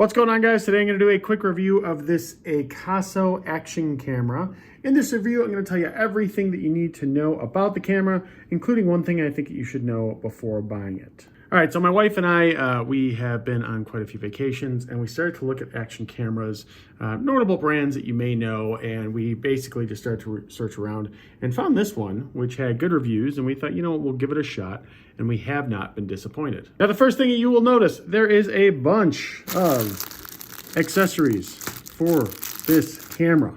What's going on, guys? Today I'm going to do a quick review of this AKASO action camera. In this review, I'm going to tell you everything that you need to know about the camera, including one thing I think you should know before buying it. All right, so my wife and I, we have been on quite a few vacations, and we started to look at action cameras, notable brands that you may know, and we basically just started to search around and found this one, which had good reviews, and we thought, you know what, we'll give it a shot, and we have not been disappointed. Now, the first thing you will notice, there is a bunch of accessories for this camera.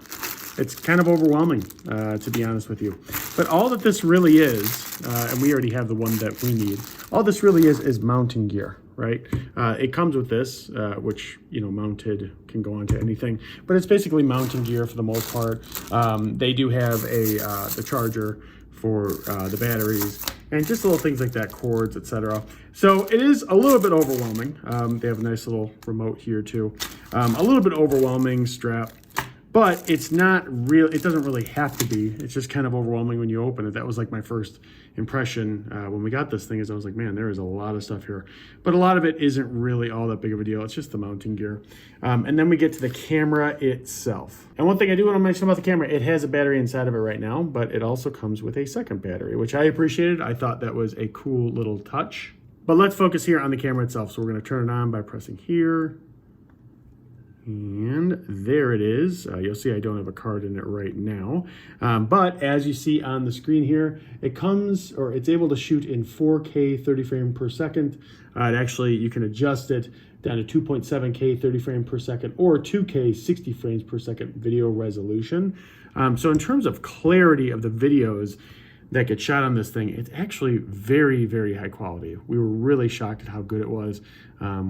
It's kind of overwhelming, to be honest with you. But all that this really is, and we already have the one that we need, all this really is mounting gear, right? It comes with this, which, you know, mounted can go onto anything, but it's basically mounting gear for the most part. They do have the charger for the batteries and just little things like that, cords, etc. So it is a little bit overwhelming. They have a nice little remote here too. A little bit overwhelming strap. But it's not real, it doesn't really have to be. It's just kind of overwhelming when you open it. That was like my first impression when we got this thing, is I was like, man, there is a lot of stuff here. But a lot of it isn't really all that big of a deal. It's just the mounting gear. And then we get to the camera itself. And one thing I do want to mention about the camera, it has a battery inside of it right now, but it also comes with a second battery, which I appreciated. I thought that was a cool little touch. But let's focus here on the camera itself. So we're going to turn it on by pressing here. And there it is. You'll see I don't have a card in it right now. But as you see on the screen here, it comes, or it's able to shoot in 4K 30 frames per second. It actually, you can adjust it down to 2.7K 30 frames per second or 2K 60 frames per second video resolution. So in terms of clarity of the videos that get shot on this thing, it's actually very, very high quality. We were really shocked at how good it was.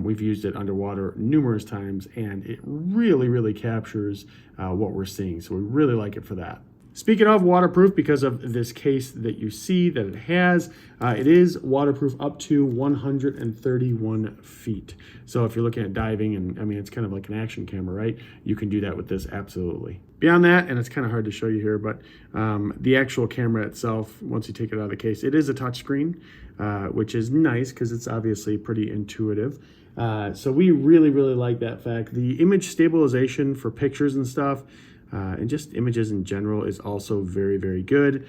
We've used it underwater numerous times, and it really, really captures what we're seeing. So we really like it for that. Speaking of waterproof, because of this case that you see that it has, it is waterproof up to 131 feet. So if you're looking at diving, and I mean, it's kind of like an action camera, right? You can do that with this, absolutely. Beyond that, and it's kind of hard to show you here, but the actual camera itself, once you take it out of the case, it is a touch screen, which is nice because it's obviously pretty intuitive. So we really, really like that fact. The image stabilization for pictures and stuff, and just images in general, is also very, very good.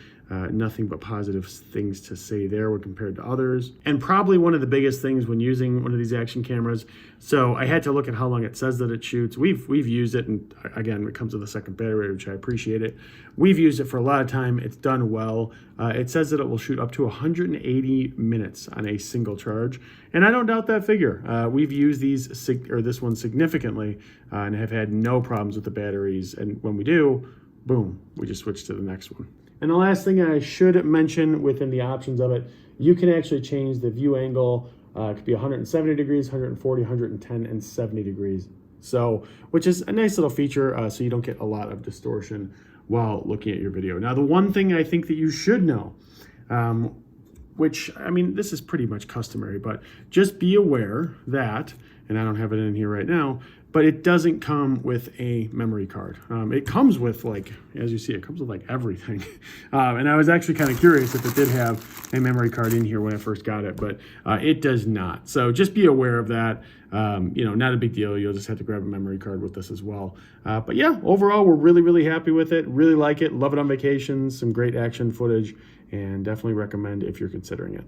Nothing but positive things to say there when compared to others. And probably one of the biggest things when using one of these action cameras, so I had to look at how long it says that it shoots. We've used it, and again, it comes with a second battery, which I appreciate it. We've used it for a lot of time. It's done well. It says that it will shoot up to 180 minutes on a single charge, and I don't doubt that figure. We've used this one significantly, and have had no problems with the batteries. And when we do, boom, we just switch to the next one. And the last thing I should mention within the options of it, you can actually change the view angle. It could be 170 degrees, 140, 110, and 70 degrees. So, which is a nice little feature, so you don't get a lot of distortion while looking at your video. Now, the one thing I think that you should know, which, I mean, this is pretty much customary, but just be aware that, and I don't have it in here right now, but it doesn't come with a memory card. It comes with, like, as you see, it comes with like everything. And I was actually kind of curious if it did have a memory card in here when I first got it, but it does not. So just be aware of that. You know, not a big deal. You'll just have to grab a memory card with this as well. But yeah, overall, we're really, really happy with it. Really like it. Love it on vacations. Some great action footage, and definitely recommend if you're considering it.